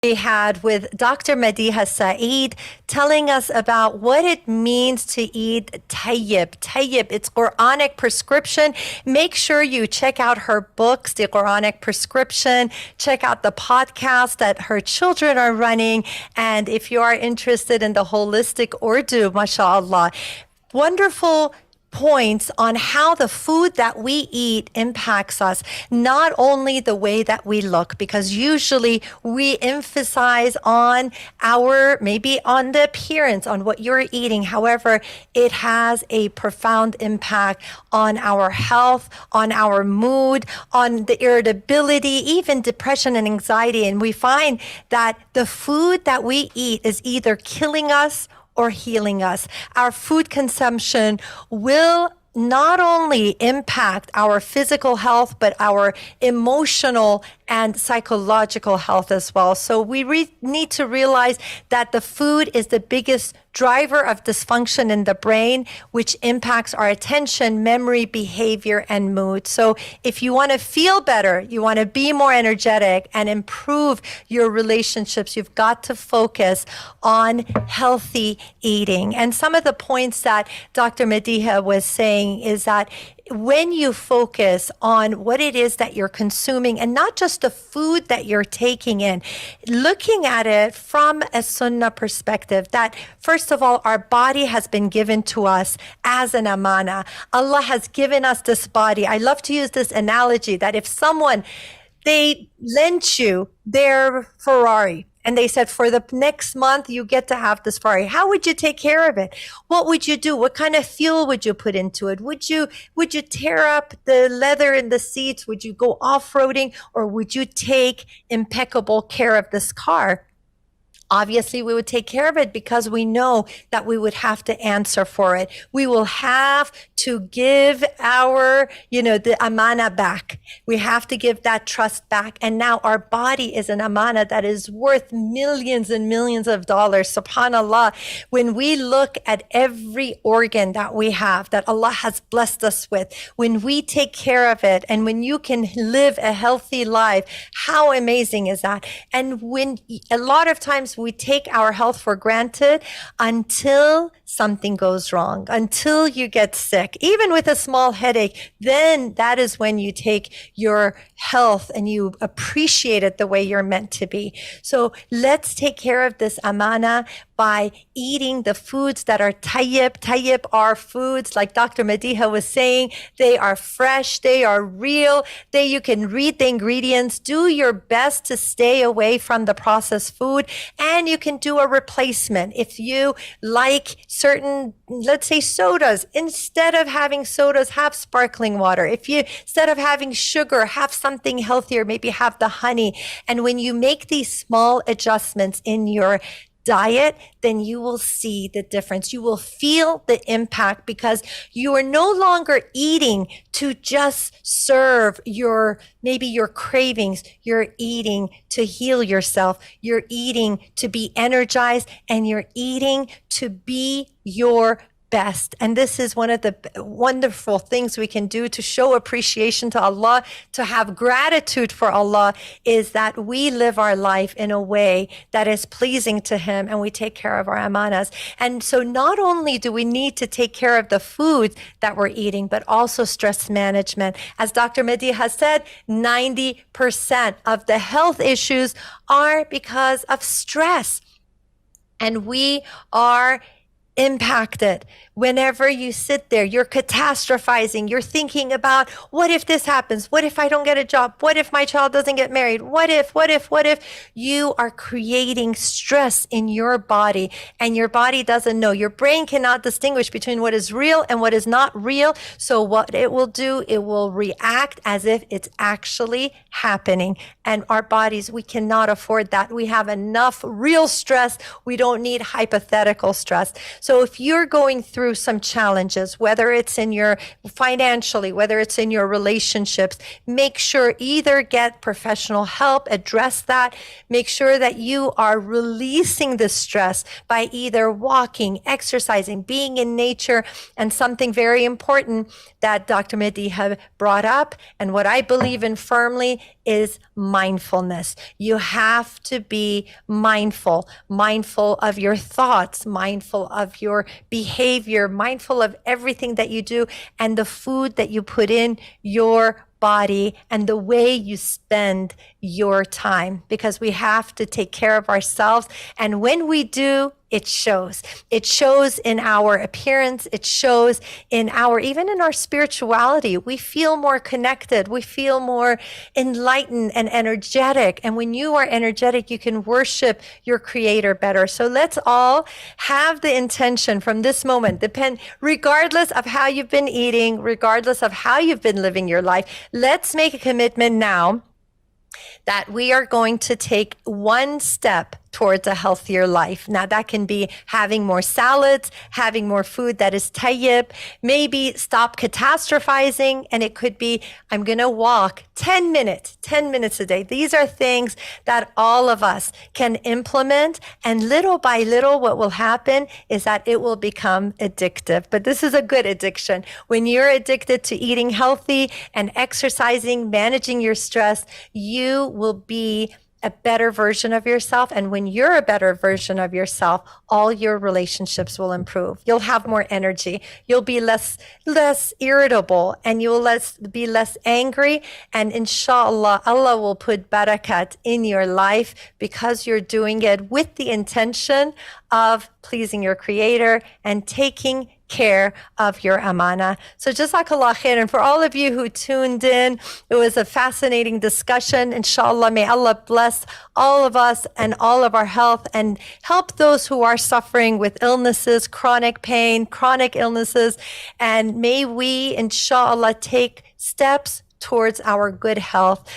We had with Dr. Madiha Saeed telling us about what it means to eat tayyib. Tayyib, it's Quranic prescription. Make sure you check out her books, the Quranic prescription. Check out the podcast that her children are running. And if you are interested in the holistic Urdu, mashallah, wonderful points on how the food that we eat impacts us, not only the way that we look, because usually we emphasize on maybe on the appearance, on what you're eating. However, it has a profound impact on our health, on our mood, on the irritability, even depression and anxiety. And we find that the food that we eat is either killing us or healing us. Our food consumption will not only impact our physical health, but our emotional and psychological health as well. So we need to realize that the food is the biggest driver of dysfunction in the brain, which impacts our attention, memory, behavior, and mood. So if you want to feel better, you want to be more energetic and improve your relationships, you've got to focus on healthy eating. And some of the points that Dr. Madiha was saying is that when you focus on what it is that you're consuming and not just the food that you're taking in, looking at it from a sunnah perspective, that first of all, our body has been given to us as an amana. Allah has given us this body. I love to use this analogy that if they lent you their Ferrari, and they said, for the next month, you get to have this Ferrari. How would you take care of it? What would you do? What kind of fuel would you put into it? Would you tear up the leather in the seats? Would you go off-roading? Or would you take impeccable care of this car? Obviously, we would take care of it because we know that we would have to answer for it. We will have to give the amana back. We have to give that trust back. And now our body is an amana that is worth millions and millions of dollars. SubhanAllah. When we look at every organ that we have, that Allah has blessed us with, when we take care of it, and when you can live a healthy life, how amazing is that? And when a lot of times we take our health for granted until something goes wrong, until you get sick, even with a small headache, then that is when you take your health and you appreciate it the way you're meant to be. So let's take care of this amana by eating the foods that are tayyib. Tayyib are foods, like Dr. Madiha was saying, they are fresh, they are real, you can read the ingredients, do your best to stay away from the processed food, and you can do a replacement. If you like certain, let's say sodas, instead of having sodas, have sparkling water. Instead of having sugar, have something healthier, maybe have the honey. And when you make these small adjustments in your diet, then you will see the difference. You will feel the impact because you are no longer eating to just serve your cravings. You're eating to heal yourself. You're eating to be energized, and you're eating to be your best. And this is one of the wonderful things we can do to show appreciation to Allah, to have gratitude for Allah, is that we live our life in a way that is pleasing to Him, and we take care of our amanas. And so not only do we need to take care of the food that we're eating, but also stress management. As Dr. Madiha said, 90% of the health issues are because of stress. And we are impacted. Whenever you sit there, you're catastrophizing. You're thinking about, what if this happens? What if I don't get a job? What if my child doesn't get married? What if? You are creating stress in your body, and your body doesn't know. Your brain cannot distinguish between what is real and what is not real. So what it will do, it will react as if it's actually happening. And our bodies, we cannot afford that. We have enough real stress. We don't need hypothetical stress. So if you're going through some challenges, whether it's in your financially, whether it's in your relationships, make sure either get professional help, address that, make sure that you are releasing the stress by either walking, exercising, being in nature, and something very important that Dr. Madiha brought up, and what I believe in firmly, is mindfulness. You have to be mindful of your thoughts, mindful of your behavior, mindful of everything that you do and the food that you put in your body and the way you spend your time, because we have to take care of ourselves. And when we do, it shows. It shows in our appearance. It shows in even in our spirituality. We feel more connected. We feel more enlightened and energetic. And when you are energetic, you can worship your creator better. So let's all have the intention from this moment, regardless of how you've been eating, regardless of how you've been living your life, let's make a commitment now that we are going to take one step towards a healthier life. Now that can be having more salads, having more food that is tayyib, maybe stop catastrophizing. And it could be, I'm going to walk 10 minutes a day. These are things that all of us can implement. And little by little, what will happen is that it will become addictive. But this is a good addiction. When you're addicted to eating healthy and exercising, managing your stress, you will be a better version of yourself. And when you're a better version of yourself, all your relationships will improve. You'll have more energy. You'll be less irritable, and you'll be less angry. And inshallah, Allah will put barakat in your life because you're doing it with the intention of pleasing your creator and taking care of your amana. So jazakallah khair. And for all of you who tuned in, it was a fascinating discussion. Inshallah, may Allah bless all of us and all of our health and help those who are suffering with illnesses, chronic pain, chronic illnesses. And may we, inshallah, take steps towards our good health.